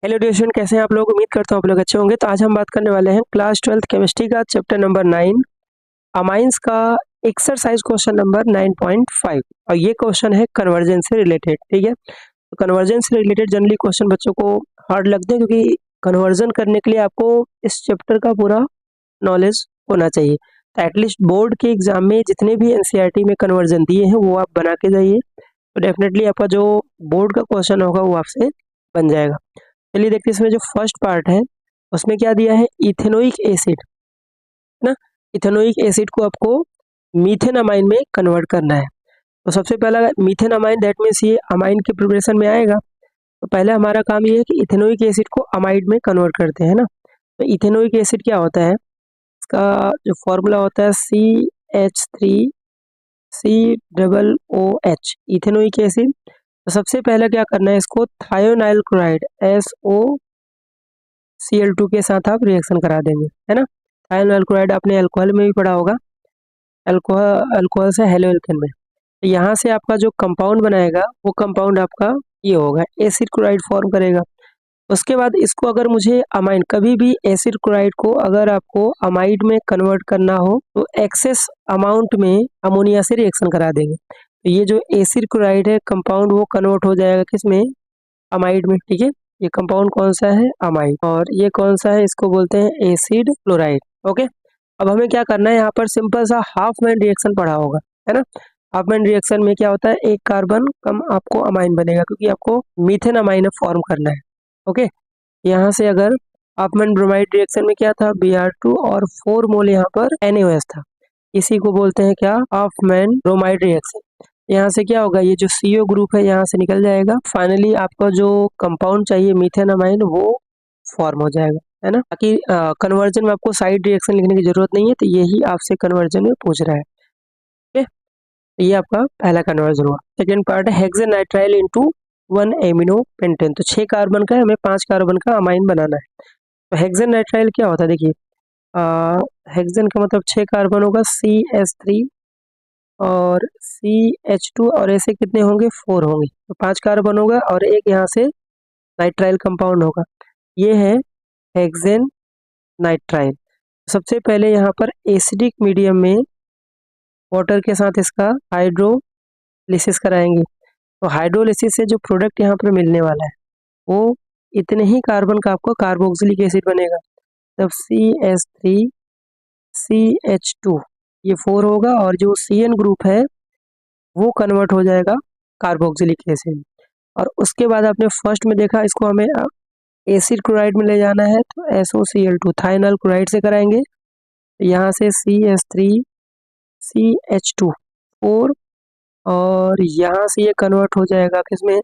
Hello dear, कैसे हैं आप लोग। उम्मीद करता हूँ आप लोग अच्छे होंगे। तो आज हम बात करने वाले हैं क्लास 12th केमिस्ट्री का चैप्टर नंबर 9 अमाइंस का एक्सरसाइज क्वेश्चन नंबर 9.5। और ये क्वेश्चन है कन्वर्जन से रिलेटेड। ठीक है, तो कन्वर्जन से रिलेटेड जनरली क्वेश्चन बच्चों को हार्ड लगते हैं, क्योंकि कन्वर्जन करने के लिए आपको इस चैप्टर का पूरा नॉलेज होना चाहिए। तो एटलीस्ट बोर्ड के एग्जाम में जितने भी एनसीईआरटी में कन्वर्जन दिए हैं वो आप बना के जाइए, तो डेफिनेटली आपका जो बोर्ड का क्वेश्चन होगा वो आपसे बन जाएगा। चलिए देखते हैं, इसमें जो फर्स्ट पार्ट है उसमें क्या दिया है, इथेनोइक एसिड ना। इथेनोइक एसिड को आपको मीथेन अमाइन में कन्वर्ट करना है। तो सबसे पहला मीथेन अमाइन, दैट मीन्स ये अमाइन के प्रिपरेशन में आएगा। तो पहले हमारा काम ये है कि इथेनोइक एसिड को अमाइड में कन्वर्ट करते हैं ना। तो इथेनोइक एसिड क्या होता है, इसका जो फॉर्मूला होता है CH3COOH, इथेनोइक एसिड। तो सबसे पहले क्या करना है, इसको थायोनाइल क्लोराइड SOCl2 के साथ आप रिएक्शन करा देंगे, है ना। थायोनाइल क्लोराइड आपने अल्कोहल में भी पढ़ा होगा, अल्कोहल अल्कोहल से हेलो एल्केन में। तो यहाँ से आपका जो कंपाउंड बनाएगा वो कंपाउंड आपका ये होगा, एसिड क्लोराइड फॉर्म करेगा। उसके बाद इसको अगर मुझे अमाइन, कभी भी एसिड क्लोराइड को अगर आपको अमाइड में कन्वर्ट करना हो तो एक्सेस अमाउंट में अमोनिया से रिएक्शन करा देंगे। तो ये जो एसिड क्लोराइड है कंपाउंड, वो कन्वर्ट हो जाएगा किसमें, अमाइड में। ठीक है, ये कंपाउंड कौन सा है, अमाइड। और ये कौन सा है, इसको बोलते हैं एसिड क्लोराइड। ओके, अब हमें क्या करना है, यहाँ पर सिंपल सा हाफ मैन रिएक्शन पढ़ा होगा, है ना। हाफ मैन रिएक्शन में क्या होता है, एक कार्बन कम आपको अमाइन बनेगा, क्योंकि आपको मीथेन अमाइन फॉर्म करना है। ओके, यहाँ से अगर हाफ मैन ब्रोमाइड रिएक्शन में क्या था, Br2 और 4 मोल यहाँ पर NaOH था। इसी को बोलते हैं क्या, हाफ मैन ब्रोमाइड रिएक्शन। यहाँ से क्या होगा, ये जो CO ग्रुप है यहाँ से निकल जाएगा। फाइनली आपका जो कंपाउंड चाहिए मीथेन अमाइन वो फॉर्म हो जाएगा, है ना। बाकी कन्वर्जन में आपको साइड रिएक्शन लिखने की जरूरत नहीं है, तो यही आपसे कन्वर्जन में पूछ रहा है। ठीक है, ये आपका पहला कन्वर्जन हुआ। सेकेंड पार्ट है hexane nitrile into 1 amino pentane. तो 6 कार्बन का है, हमें 5 कार्बन का अमाइन बनाना है। तो हेक्सेन नाइट्राइल क्या होता है, देखिए हेक्सेन का मतलब 6 कार्बन होगा, CH3 और CH2, और ऐसे कितने होंगे, 4 होंगे। तो 5 कार्बन होगा और एक यहाँ से नाइट्राइल कंपाउंड होगा। ये है हेक्सेन नाइट्राइल। सबसे पहले यहाँ पर एसिडिक मीडियम में वाटर के साथ इसका हाइड्रोलिसिस कराएंगे। तो हाइड्रोलिसिस से जो प्रोडक्ट यहाँ पर मिलने वाला है वो इतने ही कार्बन का आपको कार्बोक्सिलिक एसिड बनेगा। तब CH3CH2 ये 4 होगा, और जो CN ग्रुप है वो कन्वर्ट हो जाएगा कार्बोक्सिलिक एसिड। और उसके बाद आपने फर्स्ट में देखा, इसको हमें एसिड क्लोराइड में ले जाना है, तो SOCl2 थाइनाइल क्लोराइड से कराएंगे। यहाँ से CH3CH2 4, और यहाँ से ये कन्वर्ट हो जाएगा किसमें,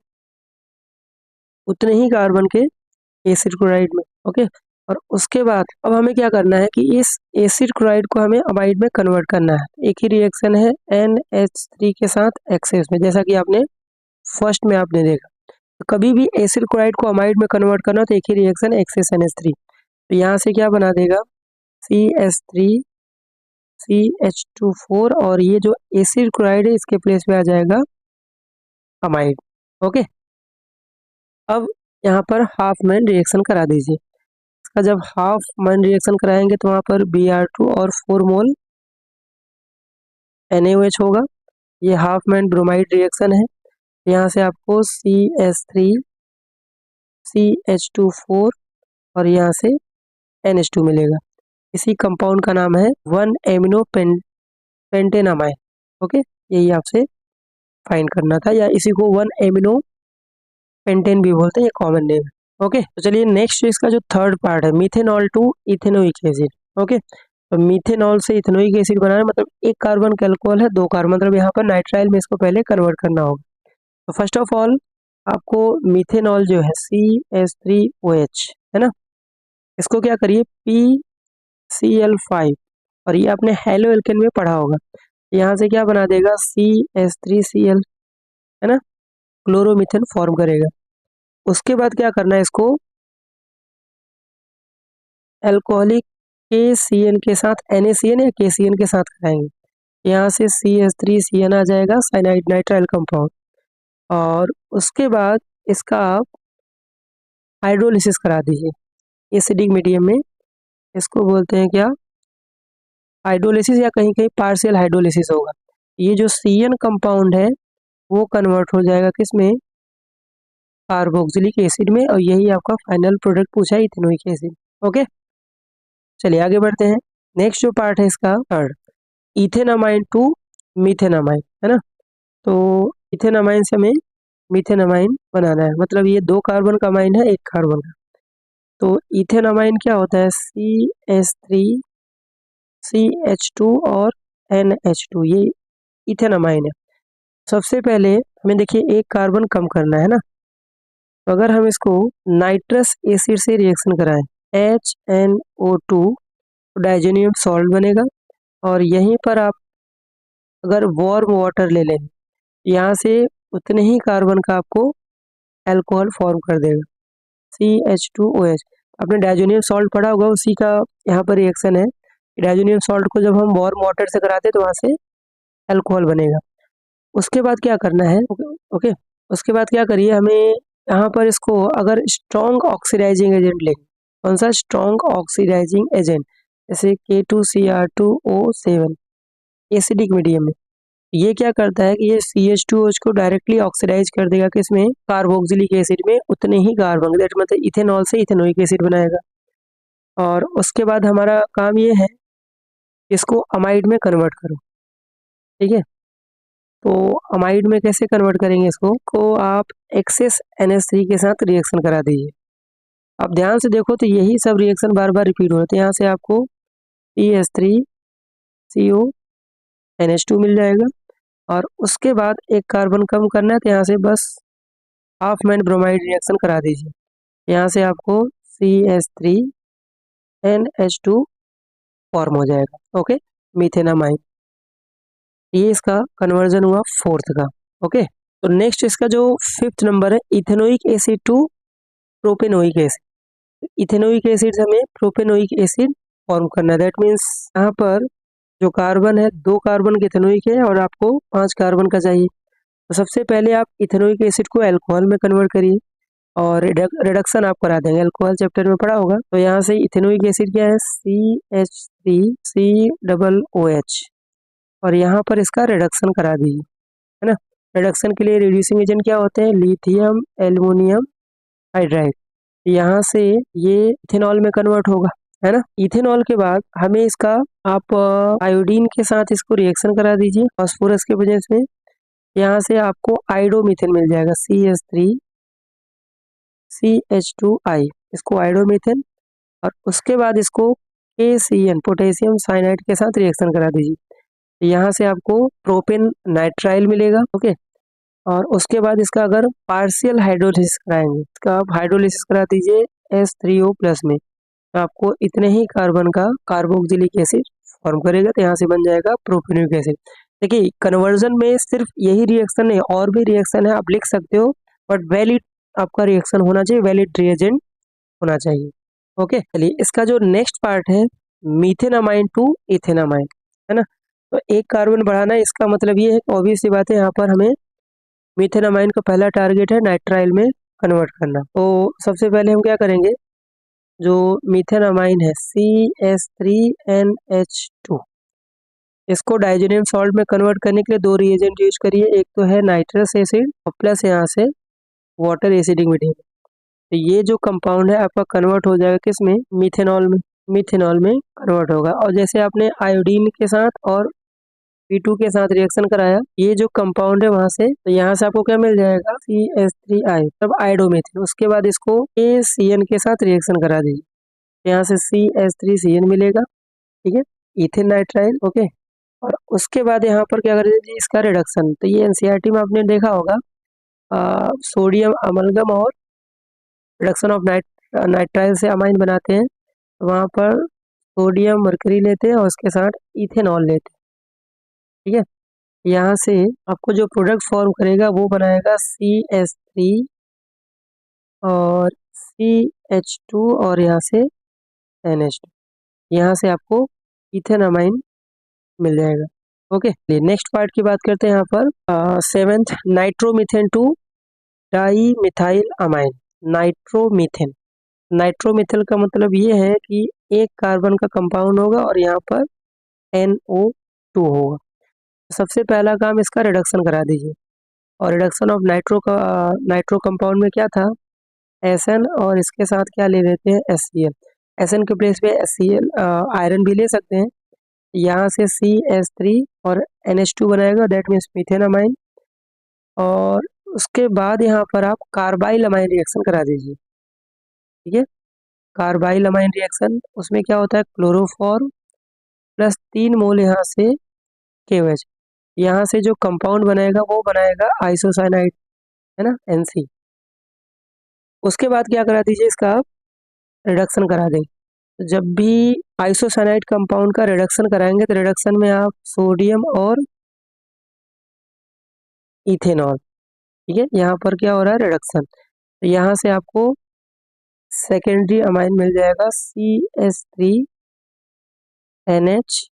उतने ही कार्बन के एसिड क्लोराइड में। ओके, और उसके बाद अब हमें क्या करना है कि इस एसिड क्लोराइड को हमें अमाइड में कन्वर्ट करना है। एक ही रिएक्शन है NH3 के साथ एक्सेस में, जैसा कि आपने फर्स्ट में आपने देखा। तो कभी भी एसिड क्लोराइड को अमाइड में कन्वर्ट करना तो एक ही रिएक्शन एक्सेस NH3। तो यहाँ से क्या बना देगा, CH3CH2 4, और ये जो एसिड क्लोराइड है इसके प्लेस पे आ जाएगा अमाइड। ओके, अब यहाँ पर हाफ मैन रिएक्शन करा दीजिए। इसका जब हाफ मैन रिएक्शन कराएंगे तो वहाँ पर Br2 और 4 मोल NaOH होगा। ये हाफ मैन ब्रोमाइड रिएक्शन है। यहाँ से आपको CH3CH2 4 और यहाँ से NH2 मिलेगा। इसी कंपाउंड का नाम है 1 एमिनो पेंटेन अमाइन। ओके, यही आपसे फाइंड करना था, या इसी को 1 एमिनो पेंटेन भी बोलते हैं, ये कॉमन नेम है। ओके, तो चलिए नेक्स्ट इसका जो थर्ड पार्ट है, methanol to ethanoic acid. Okay, तो मिथेनॉल से इथेनोइक एसिड बनाना मतलब एक कार्बन का अल्कोहल है, 2 कार्बन, मतलब यहाँ पर नाइट्राइल में इसको पहले कन्वर्ट करना होगा। तो फर्स्ट ऑफ ऑल आपको मिथेनॉल जो है CH3OH, है ना, इसको क्या करिए PCl5, और ये आपने हेलो एल्केन में पढ़ा होगा। यहाँ से क्या बना देगा, CH3Cl, है ना, क्लोरोमीथेन फॉर्म करेगा। उसके बाद क्या करना है, इसको एल्कोहलिक KCN के साथ NaCN या KCN के साथ कराएंगे। यहाँ से CH3CN आ जाएगा, साइनाइड नाइट्राइल कंपाउंड। और उसके बाद इसका आप हाइड्रोलिसिस करा दीजिए एसिडिक मीडियम में। इसको बोलते हैं क्या, हाइड्रोलिसिस, या कहीं कहीं पार्शियल हाइड्रोलिसिस होगा। ये जो CN कंपाउंड है वो कन्वर्ट हो जाएगा किस में, कार्बोक्सिलिक एसिड में, और यही आपका फाइनल प्रोडक्ट पूछा है इथेनोइक एसिड। ओके, चलिए आगे बढ़ते हैं। नेक्स्ट जो पार्ट है इसका थर्ड, इथेनामाइन टू मीथेनामाइन, है ना। तो इथेनामाइन से हमें मीथेनामाइन बनाना है, मतलब ये 2 कार्बन का अमाइन है, 1 कार्बन का। तो इथेनामाइन क्या होता है, CH3 CH2 और NH2, ये इथेनामाइन है। सबसे पहले हमें देखिए 1 कार्बन कम करना है ना, तो अगर हम इसको नाइट्रस एसिड से रिएक्शन कराएं, HNO2 डाइजेनियम सॉल्ट बनेगा, और यहीं पर आप अगर वार्म वाटर ले लें, यहाँ से उतने ही कार्बन का आपको अल्कोहल फॉर्म कर देगा, CH2OH। आपने डाइजेनियम सॉल्ट पढ़ा होगा, उसी का यहाँ पर रिएक्शन है। डाइजेनियम सॉल्ट को जब हम वार्म वाटर से कराते हैं तो वहाँ से अल्कोहल बनेगा। उसके बाद क्या करना है, ओके, उसके बाद क्या करिए, हमें यहाँ पर इसको अगर स्ट्रॉन्ग ऑक्सीडाइजिंग एजेंट लें, कौन सा स्ट्रॉन्ग ऑक्सीडाइजिंग एजेंट, जैसे K2Cr2O7 एसिडिक मीडियम में, ये क्या करता है कि ये CH2OH को डायरेक्टली ऑक्सीडाइज कर देगा किसमें, कार्बोक्सिलिक एसिड में, उतने ही कार्बन, दैट मतलब इथेनॉल से इथेनोइक एसिड बनाएगा। और उसके बाद हमारा काम ये है, इसको अमाइड में कन्वर्ट करो, ठीक है। तो अमाइड में कैसे कन्वर्ट करेंगे इसको, को आप एक्सेस NH3 के साथ रिएक्शन करा दीजिए। आप ध्यान से देखो तो यही सब रिएक्शन बार बार रिपीट हो रहे थे। यहाँ से आपको CH3CO NH2 मिल जाएगा, और उसके बाद 1 कार्बन कम करना है, तो यहाँ से बस हाफ मैन ब्रोमाइड रिएक्शन करा दीजिए। यहाँ से आपको CH3NH2 फॉर्म हो जाएगा। ओके, मीथेनामाइन, ये इसका कन्वर्जन हुआ 4th का। ओके, तो नेक्स्ट इसका जो 5th नंबर है, ethanoic acid to propanoic acid. Ethanoic acid से हमें प्रोपेनोइक एसिड फॉर्म करना है, दैट मीन्स यहाँ पर जो कार्बन है 2 कार्बन के इथेनोइक है, और आपको 5 कार्बन का चाहिए। तो सबसे पहले आप इथेनोइक एसिड को अल्कोहल में कन्वर्ट करिए, और रिडक्शन आप करा देंगे, अल्कोहल चैप्टर में पढ़ा होगा। तो यहाँ से इथेनोइक एसिड क्या है, CH3COOH, और यहाँ पर इसका रिडक्शन करा दीजिए, है ना। रिडक्शन के लिए रिड्यूसिंग एजेंट क्या होते हैं, लिथियम एल्युमिनियम हाइड्राइड। यहाँ से ये इथेनॉल में कन्वर्ट होगा, है ना। इथेनॉल के बाद हमें इसका आप आयोडीन के साथ इसको रिएक्शन करा दीजिए फास्फोरस के वजह से। यहाँ से आपको आइडोमीथेन मिल जाएगा, CH3CH2I, इसको आइडोमीथेन, और उसके बाद इसको KCN पोटेशियम साइनाइड के साथ रिएक्शन करा दीजिए। यहाँ से आपको प्रोपेन नाइट्राइल मिलेगा। ओके, और उसके बाद इसका अगर पार्शियल हाइड्रोलिसिस कराएंगे, इसका आप हाइड्रोलिसिस करा दीजिए H3O+ में, तो आपको इतने ही कार्बन का कार्बोक्सिलिक एसिड फॉर्म करेगा, तो यहाँ से बन जाएगा प्रोपेनोइक एसिड। देखिए कन्वर्जन में सिर्फ यही रिएक्शन नहीं, और भी रिएक्शन है, आप लिख सकते हो, बट वैलिड आपका रिएक्शन होना चाहिए, वैलिड रिएजेंट होना चाहिए। ओके, चलिए इसका जो नेक्स्ट पार्ट है, मीथेनामाइन टू इथेनामाइन, है ना। तो 1 कार्बन बढ़ाना है, इसका मतलब ये है, ऑब्वियस सी बात है, यहाँ पर हमें मीथेनामाइन का पहला टारगेट है नाइट्राइल में कन्वर्ट करना। तो सबसे पहले हम क्या करेंगे, जो मीथेनामाइन है CH3NH2, इसको डाइजेनियम सॉल्ट में कन्वर्ट करने के लिए 2 रिएजेंट यूज करिए। एक तो है नाइट्रस एसिड, और प्लस यहाँ से वाटर एसिडिक मीडियम। तो ये जो कंपाउंड है आपका कन्वर्ट हो जाएगा किस में, मीथेनॉल में, मीथेनॉल में कन्वर्ट होगा। और जैसे आपने आयोडीन के साथ और P2 के साथ रिएक्शन कराया, ये जो कंपाउंड है वहां से, तो यहाँ से आपको क्या मिल जाएगा, CH3I, तब आइडोमीथेन। उसके बाद इसको KCN के साथ रिएक्शन करा दीजिए, यहाँ से CH3CN मिलेगा, ठीक है, इथेन नाइट्राइल। ओके, और उसके बाद यहाँ पर क्या कर दीजिए, इसका रिडक्शन। तो ये NCERT में आपने देखा होगा, सोडियम अमलगम और रिडक्शन ऑफ नाइट्राइल से अमाइन बनाते हैं, तो वहाँ पर सोडियम मरकरी लेते हैं और उसके साथ इथेनॉल लेते हैं, ठीक है। यहाँ से आपको जो प्रोडक्ट फॉर्म करेगा वो बनाएगा CH3 और CH2, और यहाँ से NH2, यहाँ से आपको इथेनामाइन मिल जाएगा। ओके, नेक्स्ट पार्ट की बात करते हैं यहाँ पर 7th, nitromethane to dimethyl amine. Nitromethane. Nitromethane का मतलब ये है कि एक कार्बन का कंपाउंड होगा और यहाँ पर NO2 होगा। सबसे पहला काम इसका रिडक्शन करा दीजिए। और रिडक्शन ऑफ नाइट्रो कंपाउंड में क्या था, SN, और इसके साथ क्या ले लेते हैं, HCl। SN के प्लेस पे HCl आयरन भी ले सकते हैं। यहाँ से CH3 और NH2 बनाएगा, दैट मीन्स मीथेन अमाइन। और उसके बाद यहाँ पर आप कार्बाइल अमाइन रिएक्शन करा दीजिए। ठीक है, कार्बाइल अमाइन रिएक्शन, उसमें क्या होता है, क्लोरोफॉर्म प्लस 3 मोल यहाँ से KOH। यहाँ से जो कंपाउंड बनेगा वो बनाएगा आइसोसाइनाइड, है ना, NC। उसके बाद क्या करा दीजिए, इसका आप रिडक्शन करा दें। जब भी आइसोसाइनाइड कंपाउंड का रिडक्शन कराएंगे तो रिडक्शन में आप सोडियम और इथेनॉल, ठीक है, यहाँ पर क्या हो रहा है, रिडक्शन। तो यहाँ से आपको सेकेंडरी अमाइन मिल जाएगा CH3NH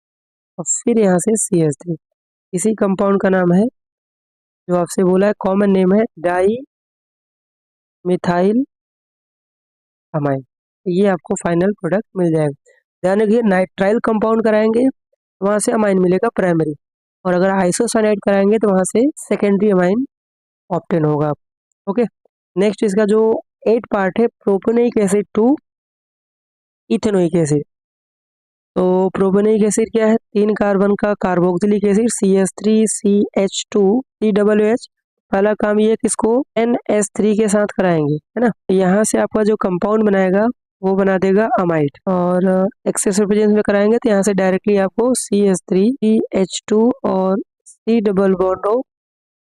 और फिर यहाँ से CH3। इसी कंपाउंड का नाम है, जो आपसे बोला है, कॉमन नेम है डाई मिथाइल अमाइन। ये आपको फाइनल प्रोडक्ट मिल जाएगा। ध्यान रखिए, नाइट्राइल कंपाउंड कराएंगे तो वहाँ से अमाइन मिलेगा प्राइमरी, और अगर आइसोसाइनाइड कराएंगे तो वहाँ से सेकेंडरी अमाइन ऑब्टेन होगा। ओके, नेक्स्ट इसका जो 8 पार्ट है, propanoic acid to ethanoic acid. तो प्रोपेनोइक एसिड क्या है, 3 कार्बन का कार्बोक्सिलिक एसिड CH3CH2COOH। पहला काम ये किसको NH3 के साथ कराएंगे, है ना। यहाँ से आपका जो कंपाउंड बनाएगा वो बना देगा अमाइड, और एक्सेसिव प्रेजेंस में कराएंगे तो यहाँ से डायरेक्टली आपको CH3CH2 और C double bond of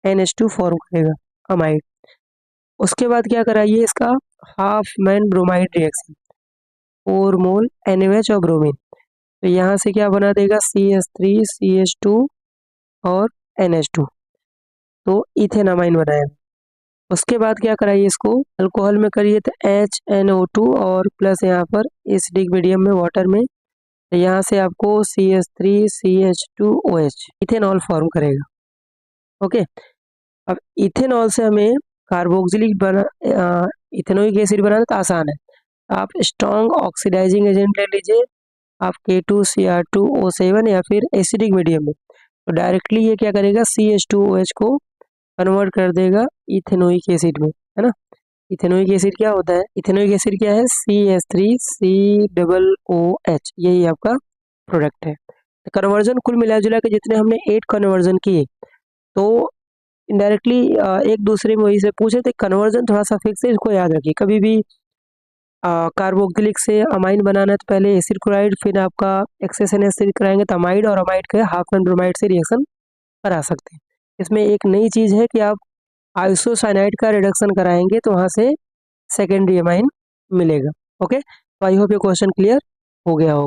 NH2 form करेगा, अमाइड। उसके बाद क्या कराइए, इसका हाफ मैन ब्रोमाइड रिएक्शन, 4 मोल NaOH और ब्रोमीन। तो यहाँ से क्या बना देगा, CH3CH2 और NH2, तो इथेन अमाइन बनाएगा। उसके बाद क्या कराइए, इसको अल्कोहल में करिए तो HNO2 और प्लस यहाँ पर एसिडिक मीडियम में वाटर में, तो यहाँ से आपको CH3CH2OH इथेनॉल फॉर्म करेगा। ओके, अब इथेनॉल से हमें कार्बोक्सिलिक इथेनोइक एसिड बनाना तो आसान है। आप स्ट्रॉन्ग ऑक्सीडाइजिंग एजेंट ले लीजिए, आप K2Cr2O7 या फिर एसिडिक मीडियम में, तो डायरेक्टली ये क्या करेगा, CH2OH को कन्वर्ट कर देगा इथेनोइक एसिड में, है ना। इथेनोइक एसिड क्या होता है, इथेनोइक एसिड क्या है, CH3COOH, यही आपका प्रोडक्ट है। कन्वर्जन कुल मिला जुला के जितने हमने 8 कन्वर्जन किए, तो इनडायरेक्टली एक दूसरे में वही से पूछे थे, कन्वर्जन थोड़ा सा फिक्स है, इसको याद रखिए। कभी भी कार्बोक्सिलिक से अमाइन बनाना है तो पहले एसिड क्लोराइड, फिर आपका एक्सेस एसिड कराएंगे तो अमाइड, और अमाइड के हाफ एंड ब्रोमाइड से रिएक्शन करा सकते हैं। इसमें एक नई चीज़ है कि आप आइसोसाइनाइड का रिडक्शन कराएंगे तो वहाँ से सेकेंडरी अमाइन मिलेगा। ओके, तो आई होप ये क्वेश्चन क्लियर हो गया होगा।